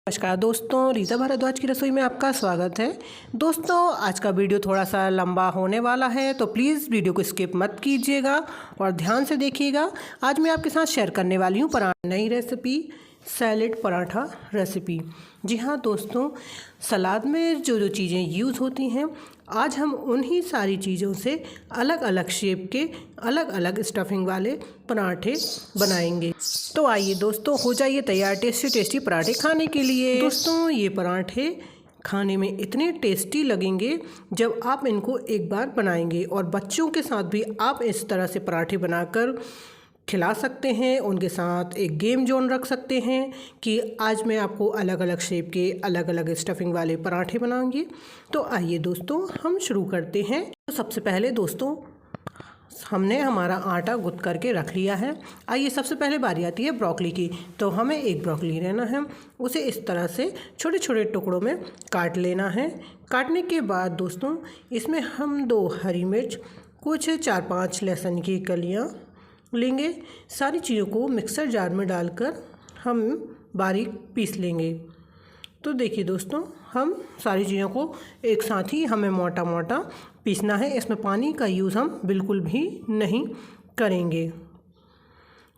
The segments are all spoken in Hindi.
नमस्कार दोस्तों, रीता भारद्वाज की रसोई में आपका स्वागत है। दोस्तों, आज का वीडियो थोड़ा सा लंबा होने वाला है, तो प्लीज़ वीडियो को स्किप मत कीजिएगा और ध्यान से देखिएगा। आज मैं आपके साथ शेयर करने वाली हूँ नई रेसिपी, सैलेड पराठा रेसिपी। जी हाँ दोस्तों, सलाद में जो जो चीज़ें यूज़ होती हैं, आज हम उन्हीं सारी चीज़ों से अलग अलग शेप के अलग अलग स्टफिंग वाले पराठे बनाएंगे। तो आइए दोस्तों, हो जाइए तैयार टेस्टी टेस्टी पराठे खाने के लिए। दोस्तों, ये पराठे खाने में इतने टेस्टी लगेंगे जब आप इनको एक बार बनाएंगे, और बच्चों के साथ भी आप इस तरह से पराठे बनाकर खिला सकते हैं। उनके साथ एक गेम जोन रख सकते हैं कि आज मैं आपको अलग अलग शेप के अलग अलग स्टफिंग वाले पराठे बनाऊंगी। तो आइए दोस्तों, हम शुरू करते हैं। तो सबसे पहले दोस्तों, हमने हमारा आटा गूंथ करके रख लिया है। आइए, सबसे पहले बारी आती है ब्रोकली की। तो हमें एक ब्रोकली लेना है, उसे इस तरह से छोटे छोटे टुकड़ों में काट लेना है। काटने के बाद दोस्तों, इसमें हम 2 हरी मिर्च, कुछ 4-5 लहसुन की कलियाँ लेंगे। सारी चीज़ों को मिक्सर जार में डालकर हम बारीक पीस लेंगे। तो देखिए दोस्तों, हम सारी चीज़ों को एक साथ ही हमें मोटा मोटा पीसना है। इसमें पानी का यूज़ हम बिल्कुल भी नहीं करेंगे।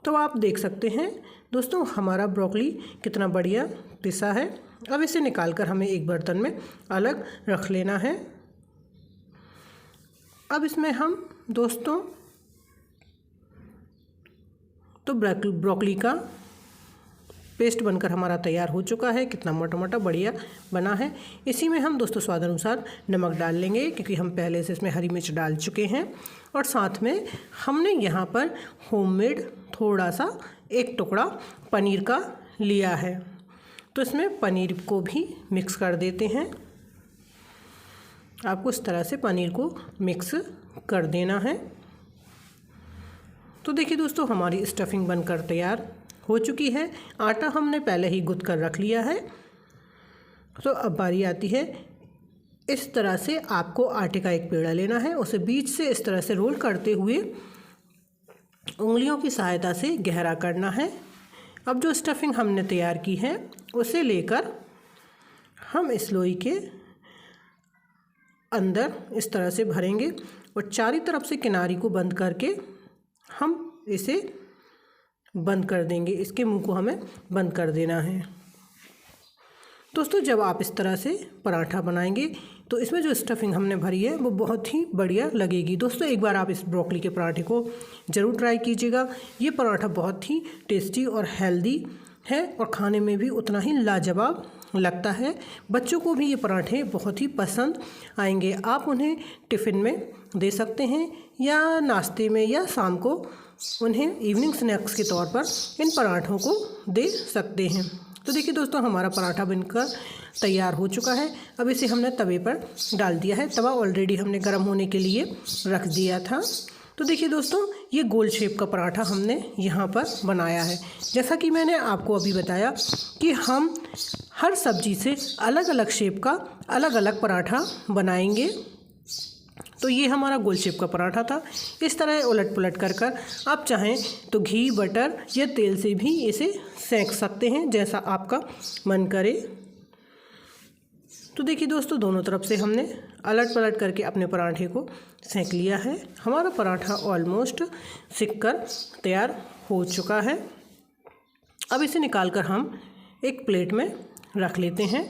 तो आप देख सकते हैं दोस्तों, हमारा ब्रोकली कितना बढ़िया पिसा है। अब इसे निकालकर हमें एक बर्तन में अलग रख लेना है। अब इसमें हम दोस्तों तो ब्रोकली का पेस्ट बनकर हमारा तैयार हो चुका है। कितना मोटा मोटा बढ़िया बना है। इसी में हम दोस्तों स्वाद अनुसार नमक डाल लेंगे, क्योंकि हम पहले से इसमें हरी मिर्च डाल चुके हैं। और साथ में हमने यहाँ पर होममेड थोड़ा सा एक टुकड़ा पनीर का लिया है, तो इसमें पनीर को भी मिक्स कर देते हैं। आपको इस तरह से पनीर को मिक्स कर देना है। तो देखिए दोस्तों, हमारी स्टफिंग बनकर तैयार हो चुकी है। आटा हमने पहले ही गूंथ कर रख लिया है। तो अब बारी आती है, इस तरह से आपको आटे का एक पेड़ा लेना है, उसे बीच से इस तरह से रोल करते हुए उंगलियों की सहायता से गहरा करना है। अब जो स्टफिंग हमने तैयार की है, उसे लेकर हम इस लोई के अंदर इस तरह से भरेंगे और चारों तरफ से किनारी को बंद करके हम इसे बंद कर देंगे। इसके मुंह को हमें बंद कर देना है। दोस्तों, जब आप इस तरह से पराठा बनाएंगे तो इसमें जो स्टफिंग हमने भरी है वो बहुत ही बढ़िया लगेगी। दोस्तों, एक बार आप इस ब्रोकली के पराठे को ज़रूर ट्राई कीजिएगा। ये पराठा बहुत ही टेस्टी और हेल्दी है और खाने में भी उतना ही लाजवाब लगता है। बच्चों को भी ये पराठे बहुत ही पसंद आएंगे। आप उन्हें टिफ़िन में दे सकते हैं या नाश्ते में, या शाम को उन्हें इवनिंग स्नैक्स के तौर पर इन पराठों को दे सकते हैं। तो देखिए दोस्तों, हमारा पराठा बनकर तैयार हो चुका है। अब इसे हमने तवे पर डाल दिया है। तवा ऑलरेडी हमने गर्म होने के लिए रख दिया था। तो देखिए दोस्तों, ये गोल शेप का पराठा हमने यहाँ पर बनाया है। जैसा कि मैंने आपको अभी बताया कि हम हर सब्जी से अलग अलग शेप का अलग अलग पराठा बनाएंगे। तो ये हमारा गोल शेप का पराठा था। इस तरह उलट पुलट कर आप चाहें तो घी, बटर या तेल से भी इसे सेंक सकते हैं, जैसा आपका मन करे। तो देखिए दोस्तों, दोनों तरफ से हमने अलट पलट करके अपने पराठे को सेंक लिया है। हमारा पराठा ऑलमोस्ट सिक कर तैयार हो चुका है। अब इसे निकालकर हम एक प्लेट में रख लेते हैं।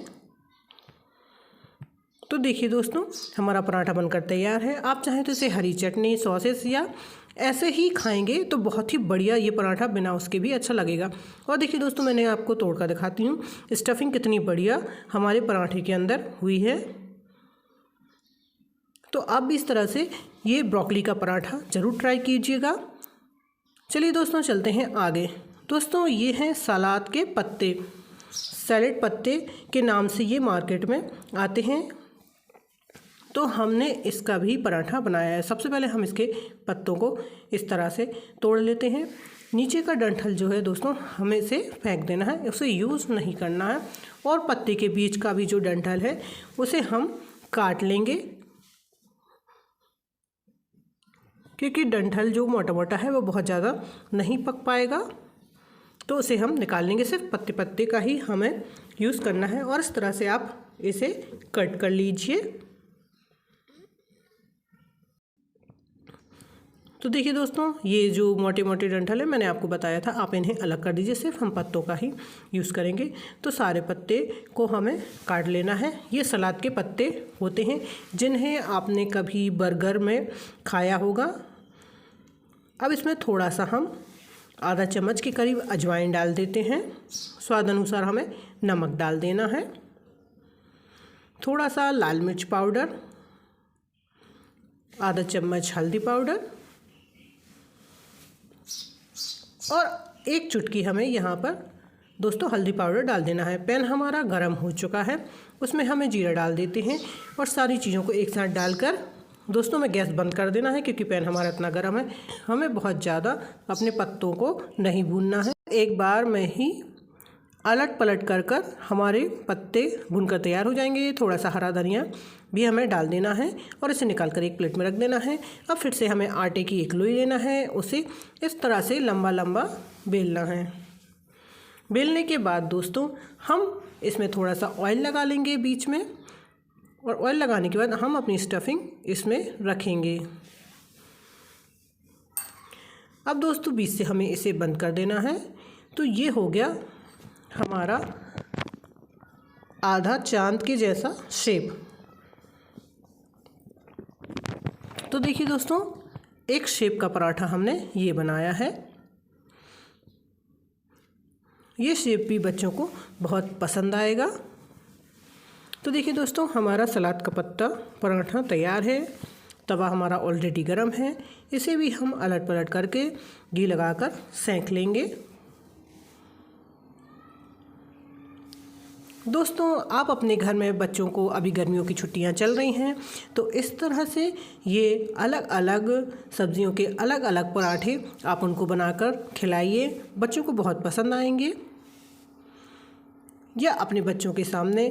तो देखिए दोस्तों, हमारा पराठा बनकर तैयार है। आप चाहें तो इसे हरी चटनी, सॉसेस या ऐसे ही खाएंगे तो बहुत ही बढ़िया ये पराठा बिना उसके भी अच्छा लगेगा। और देखिए दोस्तों, मैंने आपको तोड़कर दिखाती हूँ स्टफिंग कितनी बढ़िया हमारे पराठे के अंदर हुई है। तो आप भी इस तरह से ये ब्रोकली का पराठा ज़रूर ट्राई कीजिएगा। चलिए दोस्तों, चलते हैं आगे। दोस्तों, ये हैं सलाद के पत्ते, सैलेड पत्ते के नाम से ये मार्केट में आते हैं। तो हमने इसका भी पराठा बनाया है। सबसे पहले हम इसके पत्तों को इस तरह से तोड़ लेते हैं। नीचे का डंठल जो है दोस्तों, हमें इसे फेंक देना है, उसे यूज़ नहीं करना है। और पत्ते के बीच का भी जो डंठल है उसे हम काट लेंगे, क्योंकि डंठल जो मोटा मोटा है वो बहुत ज़्यादा नहीं पक पाएगा। तो उसे हम निकाल लेंगे। सिर्फ पत्ते पत्ते का ही हमें यूज़ करना है और इस तरह से आप इसे कट कर लीजिए। तो देखिए दोस्तों, ये जो मोटे मोटे डंठल है मैंने आपको बताया था, आप इन्हें अलग कर दीजिए। सिर्फ हम पत्तों का ही यूज़ करेंगे। तो सारे पत्ते को हमें काट लेना है। ये सलाद के पत्ते होते हैं जिन्हें आपने कभी बर्गर में खाया होगा। अब इसमें थोड़ा सा हम आधा चम्मच के करीब अजवाइन डाल देते हैं। स्वाद अनुसार हमें नमक डाल देना है। थोड़ा सा लाल मिर्च पाउडर, आधा चम्मच हल्दी पाउडर और एक चुटकी हमें यहाँ पर दोस्तों हल्दी पाउडर डाल देना है। पैन हमारा गर्म हो चुका है, उसमें हमें जीरा डाल देते हैं और सारी चीज़ों को एक साथ डालकर दोस्तों में गैस बंद कर देना है, क्योंकि पैन हमारा इतना गर्म है। हमें बहुत ज़्यादा अपने पत्तों को नहीं भूनना है। एक बार में ही अलट पलट कर हमारे पत्ते भुनकर तैयार हो जाएंगे। थोड़ा सा हरा धनिया भी हमें डाल देना है और इसे निकाल कर एक प्लेट में रख देना है। अब फिर से हमें आटे की एक लोई लेना है, उसे इस तरह से लंबा लंबा बेलना है। बेलने के बाद दोस्तों हम इसमें थोड़ा सा ऑयल लगा लेंगे बीच में, और ऑयल लगाने के बाद हम अपनी स्टफिंग इसमें रखेंगे। अब दोस्तों बीच से हमें इसे बंद कर देना है। तो ये हो गया हमारा आधा चांद के जैसा शेप। तो देखिए दोस्तों, एक शेप का पराठा हमने ये बनाया है। ये शेप भी बच्चों को बहुत पसंद आएगा। तो देखिए दोस्तों, हमारा सलाद का पत्ता पराठा तैयार है। तवा हमारा ऑलरेडी गर्म है, इसे भी हम अलट पलट करके घी लगाकर सेंक लेंगे। दोस्तों आप अपने घर में बच्चों को, अभी गर्मियों की छुट्टियां चल रही हैं, तो इस तरह से ये अलग अलग सब्जियों के अलग अलग पराठे आप उनको बनाकर खिलाइए, बच्चों को बहुत पसंद आएंगे। या अपने बच्चों के सामने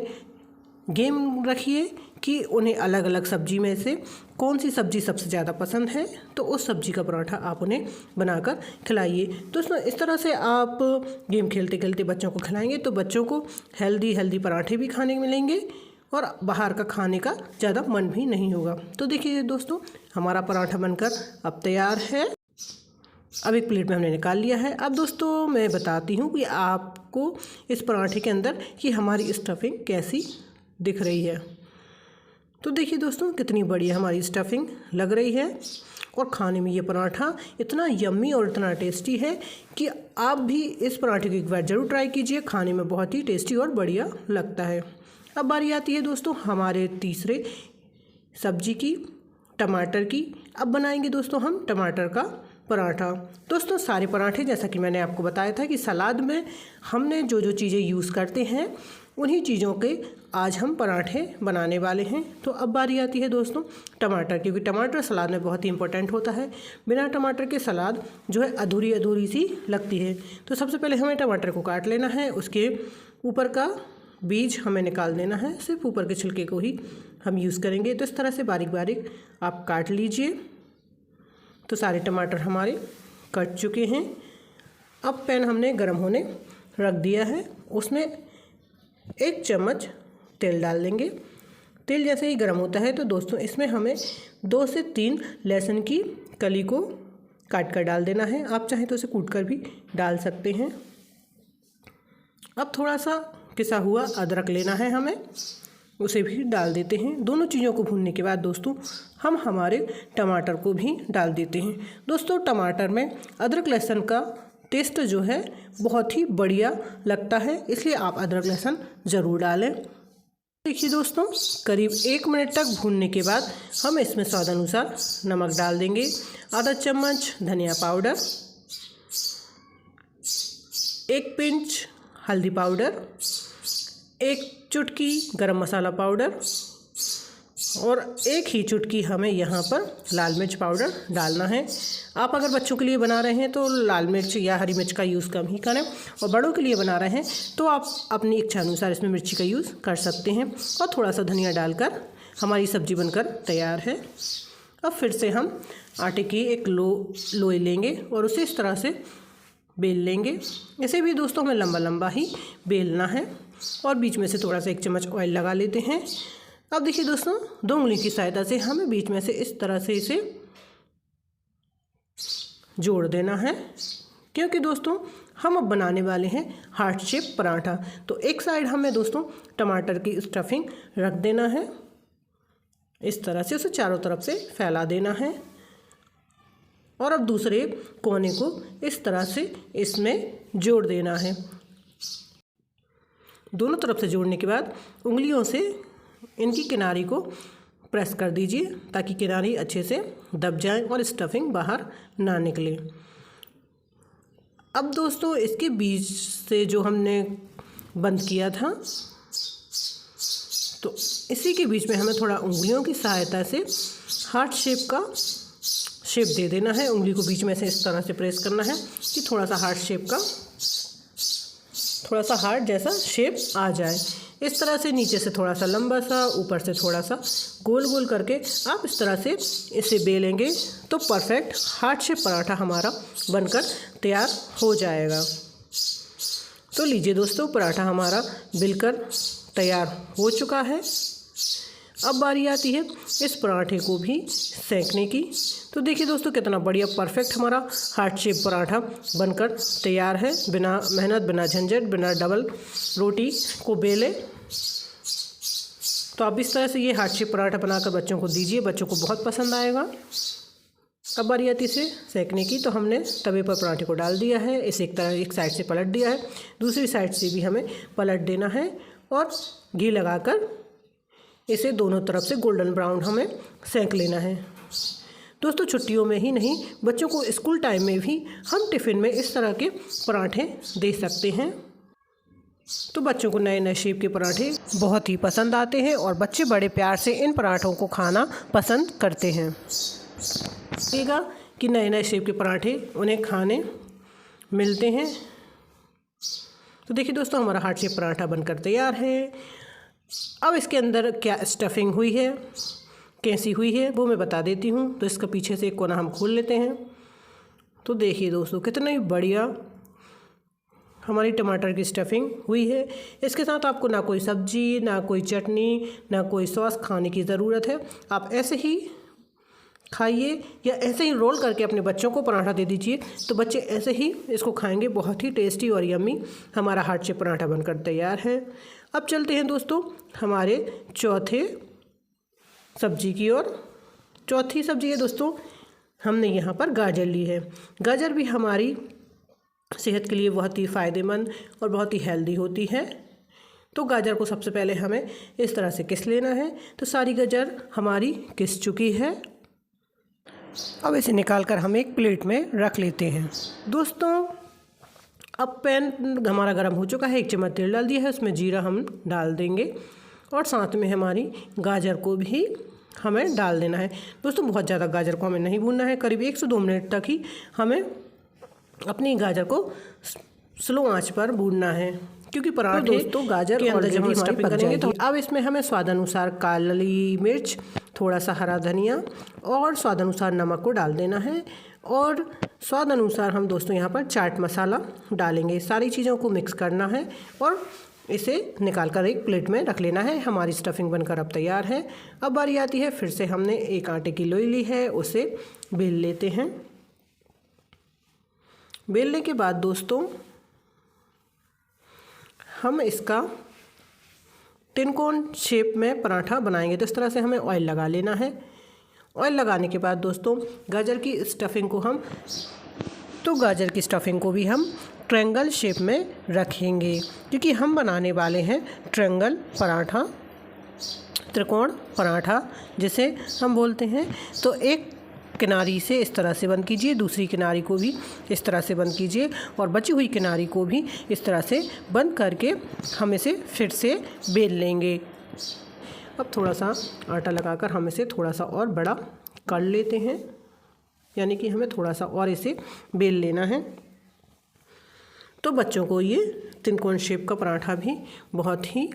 गेम रखिए कि उन्हें अलग अलग सब्जी में से कौन सी सब्ज़ी सबसे ज़्यादा पसंद है, तो उस सब्ज़ी का पराठा आप उन्हें बनाकर खिलाइए। तो इस तरह से आप गेम खेलते खेलते बच्चों को खिलाएंगे तो बच्चों को हेल्दी पराठे भी खाने को मिलेंगे और बाहर का खाने का ज़्यादा मन भी नहीं होगा। तो देखिए दोस्तों, हमारा पराठा बनकर अब तैयार है। अब एक प्लेट में हमने निकाल लिया है। अब दोस्तों मैं बताती हूँ कि आपको इस पराठे के अंदर कि हमारी स्टफिंग कैसी दिख रही है। तो देखिए दोस्तों, कितनी बढ़िया हमारी स्टफिंग लग रही है और खाने में ये पराठा इतना यम्मी और इतना टेस्टी है कि आप भी इस पराठे को एक बार ज़रूर ट्राई कीजिए। खाने में बहुत ही टेस्टी और बढ़िया लगता है। अब बारी आती है दोस्तों हमारे तीसरे सब्जी की, टमाटर की। अब बनाएंगे दोस्तों हम टमाटर का पराठा। दोस्तों सारे पराठे, जैसा कि मैंने आपको बताया था कि सलाद में हमने जो जो चीज़ें यूज़ करते हैं उन्हीं चीज़ों के आज हम पराठे बनाने वाले हैं। तो अब बारी आती है दोस्तों टमाटर, क्योंकि टमाटर सलाद में बहुत ही इंपॉर्टेंट होता है। बिना टमाटर के सलाद जो है अधूरी अधूरी सी लगती है। तो सबसे पहले हमें टमाटर को काट लेना है, उसके ऊपर का बीज हमें निकाल देना है, सिर्फ ऊपर के छिलके को ही हम यूज़ करेंगे। तो इस तरह से बारीक बारीक आप काट लीजिए। तो सारे टमाटर हमारे कट चुके हैं। अब पैन हमने गर्म होने रख दिया है, उसमें 1 चम्मच तेल डाल देंगे। तेल जैसे ही गर्म होता है तो दोस्तों इसमें हमें 2 से 3 लहसुन की कली को काट कर डाल देना है। आप चाहें तो उसे कूट कर भी डाल सकते हैं। अब थोड़ा सा पिसा हुआ अदरक लेना है हमें, उसे भी डाल देते हैं। दोनों चीज़ों को भूनने के बाद दोस्तों हम हमारे टमाटर को भी डाल देते हैं। दोस्तों टमाटर में अदरक लहसुन का टेस्ट जो है बहुत ही बढ़िया लगता है, इसलिए आप अदरक लहसुन ज़रूर डालें। देखिए दोस्तों, करीब 1 मिनट तक भूनने के बाद हम इसमें स्वाद अनुसार नमक डाल देंगे, आधा चम्मच धनिया पाउडर, 1 पिंच हल्दी पाउडर, 1 चुटकी गरम मसाला पाउडर और 1 ही चुटकी हमें यहाँ पर लाल मिर्च पाउडर डालना है। आप अगर बच्चों के लिए बना रहे हैं तो लाल मिर्च या हरी मिर्च का यूज़ कम ही करें, और बड़ों के लिए बना रहे हैं तो आप अपनी इच्छा अनुसार इसमें मिर्ची का यूज़ कर सकते हैं। और थोड़ा सा धनिया डालकर हमारी सब्ज़ी बनकर तैयार है। अब फिर से हम आटे की एक लोई लेंगे और उसे इस तरह से बेल लेंगे। इसे भी दोस्तों हमें लंबा लंबा ही बेलना है और बीच में से थोड़ा सा 1 चम्मच ऑयल लगा लेते हैं। अब देखिए दोस्तों, 2 उंगली की सहायता से हमें बीच में से इस तरह से इसे जोड़ देना है, क्योंकि दोस्तों हम अब बनाने वाले हैं हार्ट शेप पराठा। तो एक साइड हमें दोस्तों टमाटर की स्टफिंग रख देना है, इस तरह से उसे चारों तरफ से फैला देना है और अब दूसरे कोने को इस तरह से इसमें जोड़ देना है। दोनों तरफ से जोड़ने के बाद उंगलियों से इनकी किनारी को प्रेस कर दीजिए ताकि किनारी अच्छे से दब जाए और स्टफिंग बाहर ना निकले। अब दोस्तों इसके बीच से जो हमने बंद किया था, तो इसी के बीच में हमें थोड़ा उंगलियों की सहायता से हार्ट शेप का शेप दे देना है। उंगली को बीच में से इस तरह से प्रेस करना है कि थोड़ा सा हार्ट शेप का, थोड़ा सा हार्ट जैसा शेप आ जाए। इस तरह से नीचे से थोड़ा सा लंबा सा, ऊपर से थोड़ा सा गोल गोल करके आप इस तरह से इसे बेलेंगे तो परफेक्ट हार्ट शेप पराठा हमारा बनकर तैयार हो जाएगा। तो लीजिए दोस्तों, पराठा हमारा बिलकर तैयार हो चुका है। अब बारी आती है इस पराठे को भी सेंकने की। तो देखिए दोस्तों, कितना बढ़िया परफेक्ट हमारा हार्ट शेप पराठा बनकर तैयार है, बिना मेहनत, बिना झंझट, बिना डबल रोटी को बेले। तो आप इस तरह से ये हार्ट शेप पराठा बनाकर बच्चों को दीजिए, बच्चों को बहुत पसंद आएगा। अब बारी आती है इसे सेंकने की। तो हमने तवे पर पराठे को डाल दिया है, इसे एक साइड से पलट दिया है, दूसरी साइड से भी हमें पलट देना है और घी लगाकर इसे दोनों तरफ से गोल्डन ब्राउन हमें सेंक लेना है। दोस्तों छुट्टियों में ही नहीं, बच्चों को स्कूल टाइम में भी हम टिफ़िन में इस तरह के पराठे दे सकते हैं। तो बच्चों को नए नए शेप के पराठे बहुत ही पसंद आते हैं और बच्चे बड़े प्यार से इन पराठों को खाना पसंद करते हैं। देखिएगा कि नए नए शेप के पराठे उन्हें खाने मिलते हैं। तो देखिए दोस्तों, हमारा हार्ट शेप पराठा बनकर तैयार है। अब इसके अंदर क्या स्टफिंग हुई है, कैसी हुई है, वो मैं बता देती हूँ। तो इसका पीछे से एक कोना हम खोल लेते हैं। तो देखिए दोस्तों, कितना ही बढ़िया हमारी टमाटर की स्टफिंग हुई है। इसके साथ आपको ना कोई सब्जी, ना कोई चटनी, ना कोई सॉस खाने की ज़रूरत है। आप ऐसे ही खाइए या ऐसे ही रोल करके अपने बच्चों को पराठा दे दीजिए, तो बच्चे ऐसे ही इसको खाएंगे। बहुत ही टेस्टी और यम्मी हमारा हार्ट शेप पराठा बनकर तैयार है। अब चलते हैं दोस्तों हमारे चौथे सब्जी की ओर। चौथी सब्जी है दोस्तों, हमने यहाँ पर गाजर ली है। गाजर भी हमारी सेहत के लिए बहुत ही फ़ायदेमंद और बहुत ही हेल्दी होती है। तो गाजर को सबसे पहले हमें इस तरह से घिस लेना है। तो सारी गाजर हमारी घिस चुकी है। अब इसे निकालकर हम एक प्लेट में रख लेते हैं। दोस्तों अब पैन हमारा गर्म हो चुका है, 1 चम्मच तेल डाल दिया है, उसमें जीरा हम डाल देंगे और साथ में हमारी गाजर को भी हमें डाल देना है। दोस्तों बहुत ज़्यादा गाजर को हमें नहीं भूनना है, करीब 1 से 2 मिनट तक ही हमें अपनी गाजर को स्लो आंच पर भूनना है, क्योंकि पराठे तो गाजर के अंदर जब हम स्टफिंग करेंगे। तो अब इसमें हमें स्वाद अनुसार काली मिर्च, थोड़ा सा हरा धनिया और स्वाद अनुसार नमक को डाल देना है और स्वाद अनुसार हम दोस्तों यहाँ पर चाट मसाला डालेंगे। सारी चीज़ों को मिक्स करना है और इसे निकाल कर एक प्लेट में रख लेना है। हमारी स्टफिंग बनकर अब तैयार है। अब बारी आती है, फिर से हमने एक आटे की लोई ली है, उसे बेल लेते हैं। बेलने के बाद दोस्तों हम इसका तिनकोन शेप में पराठा बनाएंगे। तो इस तरह से हमें ऑयल लगा लेना है। ऑयल लगाने के बाद दोस्तों गाजर की स्टफिंग को भी हम ट्रायंगल शेप में रखेंगे, क्योंकि हम बनाने वाले हैं ट्रायंगल पराठा, त्रिकोण पराठा जिसे हम बोलते हैं। तो एक किनारी से इस तरह से बंद कीजिए, दूसरी किनारी को भी इस तरह से बंद कीजिए और बची हुई किनारी को भी इस तरह से बंद करके हम इसे फिर से बेल लेंगे। अब थोड़ा सा आटा लगाकर हम इसे थोड़ा सा और बड़ा कर लेते हैं, यानी कि हमें थोड़ा सा और इसे बेल लेना है। तो बच्चों को ये तिनकोन शेप का पराठा भी बहुत ही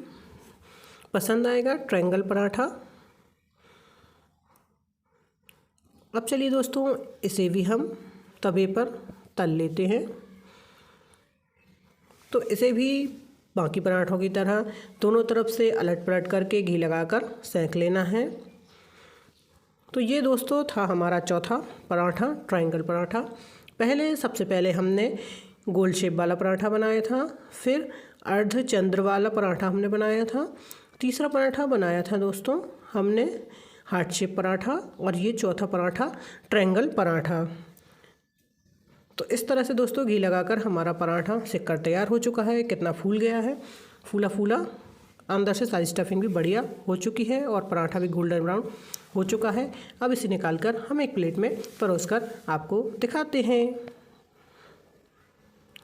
पसंद आएगा, ट्रायंगल पराठा। अब चलिए दोस्तों इसे भी हम तवे पर तल लेते हैं। तो इसे भी बाकी पराठों की तरह दोनों तरफ से अलट पलट करके घी लगाकर सेंक लेना है। तो ये दोस्तों था हमारा चौथा पराठा, ट्रायंगल पराठा। सबसे पहले हमने गोल शेप वाला पराठा बनाया था, फिर अर्धचंद्र वाला पराठा हमने बनाया था, तीसरा पराठा बनाया था दोस्तों हमने हार्ट शेप पराठा, और ये चौथा पराठा ट्रायंगल पराठा। तो इस तरह से दोस्तों घी लगाकर हमारा पराठा सिक कर तैयार हो चुका है। कितना फूल गया है, फूला फूला, अंदर से सारी स्टफिंग भी बढ़िया हो चुकी है और पराठा भी गोल्डन ब्राउन हो चुका है। अब इसे निकालकर हम एक प्लेट में परोसकर आपको दिखाते हैं।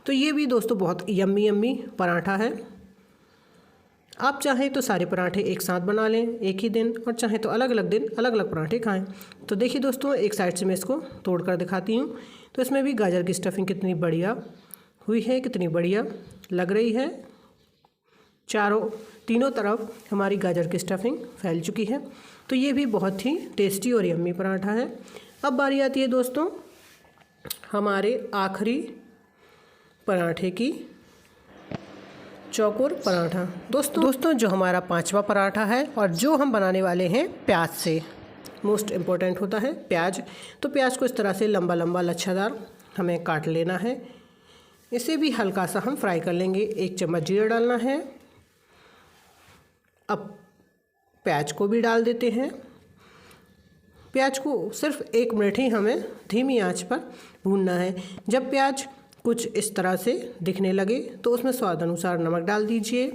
तो ये भी दोस्तों बहुत यम्मी यम्मी पराठा है। आप चाहें तो सारे पराठे एक साथ बना लें एक ही दिन, और चाहें तो अलग अलग दिन अलग अलग पराठे खाएं। तो देखिए दोस्तों, एक साइड से मैं इसको तोड़ कर दिखाती हूँ। तो इसमें भी गाजर की स्टफिंग कितनी बढ़िया हुई है, कितनी बढ़िया लग रही है। तीनों तरफ हमारी गाजर की स्टफिंग फैल चुकी है। तो ये भी बहुत ही टेस्टी और यम्मी पराठा है। अब बारी आती है दोस्तों हमारे आखिरी पराठे की, चौकोर पराठा। दोस्तों जो हमारा पांचवा पराठा है और जो हम बनाने वाले हैं प्याज से, मोस्ट इम्पोर्टेंट होता है प्याज। तो प्याज को इस तरह से लंबा लंबा लच्छादार हमें काट लेना है। इसे भी हल्का सा हम फ्राई कर लेंगे। 1 चम्मच जीरा डालना है। अब प्याज को भी डाल देते हैं। प्याज को सिर्फ 1 मिनट ही हमें धीमी आंच पर भूनना है। जब प्याज कुछ इस तरह से दिखने लगे तो उसमें स्वाद अनुसार नमक डाल दीजिए,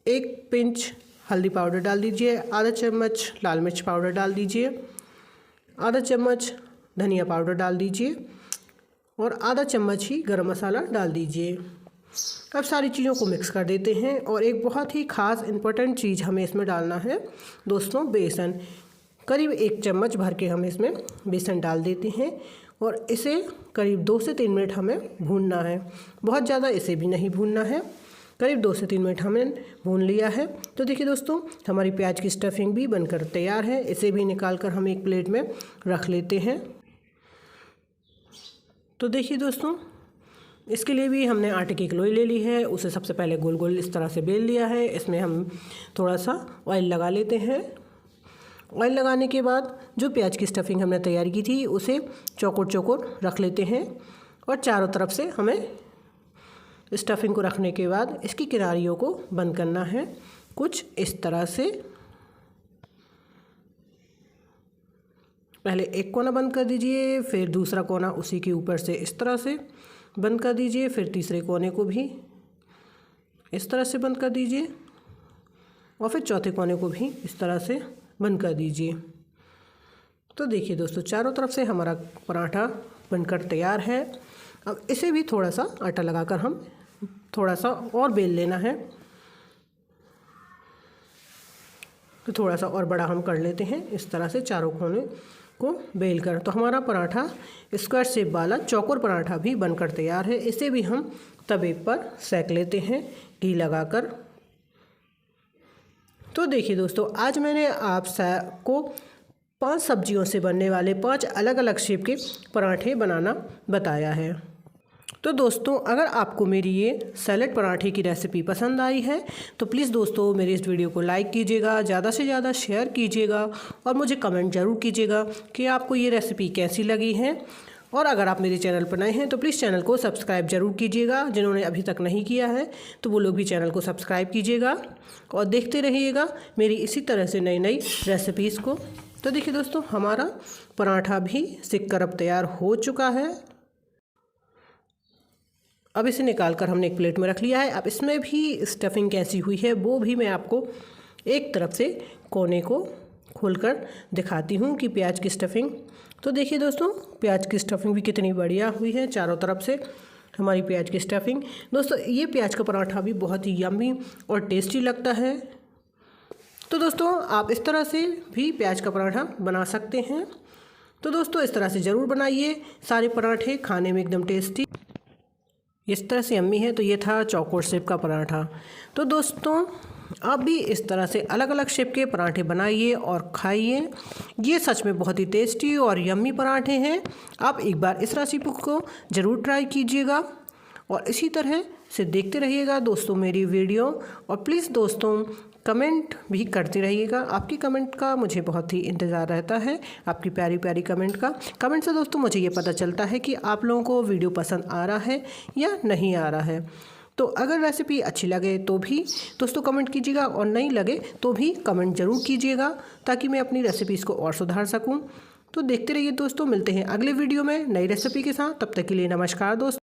1 पिंच हल्दी पाउडर डाल दीजिए, आधा चम्मच लाल मिर्च पाउडर डाल दीजिए, आधा चम्मच धनिया पाउडर डाल दीजिए और आधा चम्मच ही गरम मसाला डाल दीजिए। अब सारी चीज़ों को मिक्स कर देते हैं। और एक बहुत ही ख़ास इम्पोर्टेंट चीज़ हमें इसमें डालना है दोस्तों, बेसन। करीब 1 चम्मच भर के हम इसमें बेसन डाल देते हैं और इसे करीब 2 से 3 मिनट हमें भूनना है। बहुत ज़्यादा इसे भी नहीं भूनना है, करीब 2 से 3 मिनट हमने भून लिया है। तो देखिए दोस्तों, हमारी प्याज की स्टफिंग भी बनकर तैयार है। इसे भी निकाल कर हम एक प्लेट में रख लेते हैं। तो देखिए दोस्तों, इसके लिए भी हमने आटे की एक लोई ले ली है। उसे सबसे पहले गोल गोल इस तरह से बेल लिया है। इसमें हम थोड़ा सा ऑयल लगा लेते हैं। ऑयल लगाने के बाद जो प्याज की स्टफिंग हमने तैयार की थी उसे चौकोर चौकोर रख लेते हैं। और चारों तरफ से हमें स्टफिंग को रखने के बाद इसकी किनारियों को बंद करना है कुछ इस तरह से। पहले एक कोना बंद कर दीजिए, फिर दूसरा कोना उसी के ऊपर से इस तरह से बंद कर दीजिए, फिर तीसरे कोने को भी इस तरह से बंद कर दीजिए और फिर चौथे कोने को भी इस तरह से बंद कर दीजिए। तो देखिए दोस्तों, चारों तरफ से हमारा पराठा बनकर तैयार है। अब इसे भी थोड़ा सा आटा लगाकर हम थोड़ा सा और बेल लेना है। तो थोड़ा सा और बड़ा हम कर लेते हैं इस तरह से चारों कोने को बेल कर। तो हमारा पराठा स्क्वायर शेप वाला चौकोर पराठा भी बनकर तैयार है। इसे भी हम तवे पर सेक लेते हैं घी लगाकर। तो देखिए दोस्तों, आज मैंने आपको 5 सब्जियों से बनने वाले 5 अलग अलग शेप के पराठे बनाना बताया है। तो दोस्तों, अगर आपको मेरी ये सैलेड पराठे की रेसिपी पसंद आई है तो प्लीज़ दोस्तों मेरे इस वीडियो को लाइक कीजिएगा, ज़्यादा से ज़्यादा शेयर कीजिएगा और मुझे कमेंट ज़रूर कीजिएगा कि आपको ये रेसिपी कैसी लगी है। और अगर आप मेरे चैनल पर नए हैं तो प्लीज़ चैनल को सब्सक्राइब ज़रूर कीजिएगा। जिन्होंने अभी तक नहीं किया है तो वो लोग भी चैनल को सब्सक्राइब कीजिएगा और देखते रहिएगा मेरी इसी तरह से नई नई रेसिपीज़ को। तो देखिए दोस्तों, हमारा पराठा भी सिक कर अब तैयार हो चुका है। अब इसे निकाल कर हमने एक प्लेट में रख लिया है। अब इसमें भी स्टफिंग कैसी हुई है वो भी मैं आपको एक तरफ से कोने को खोलकर दिखाती हूँ कि प्याज की स्टफिंग। तो देखिए दोस्तों, प्याज की स्टफिंग भी कितनी बढ़िया हुई है चारों तरफ से हमारी प्याज की स्टफिंग। दोस्तों, ये प्याज का पराठा भी बहुत ही यम्मी और टेस्टी लगता है। तो दोस्तों, आप इस तरह से भी प्याज का पराठा बना सकते हैं। तो दोस्तों, इस तरह से ज़रूर बनाइए, सारे पराठे खाने में एकदम टेस्टी इस तरह से यम्मी है। तो ये था चौकोर शेप का पराठा। तो दोस्तों, आप भी इस तरह से अलग अलग शेप के पराठे बनाइए और खाइए। ये सच में बहुत ही टेस्टी और यम्मी पराठे हैं। आप एक बार इस रेसिपी को ज़रूर ट्राई कीजिएगा और इसी तरह से देखते रहिएगा दोस्तों मेरी वीडियो। और प्लीज़ दोस्तों कमेंट भी करते रहिएगा, आपकी कमेंट का मुझे बहुत ही इंतज़ार रहता है, आपकी प्यारी प्यारी कमेंट का। कमेंट से दोस्तों मुझे ये पता चलता है कि आप लोगों को वीडियो पसंद आ रहा है या नहीं आ रहा है। तो अगर रेसिपी अच्छी लगे तो भी दोस्तों कमेंट कीजिएगा, और नहीं लगे तो भी कमेंट ज़रूर कीजिएगा, ताकि मैं अपनी रेसिपीज़ को और सुधार सकूं। तो देखते रहिए दोस्तों, मिलते हैं अगले वीडियो में नई रेसिपी के साथ। तब तक के लिए नमस्कार दोस्तों।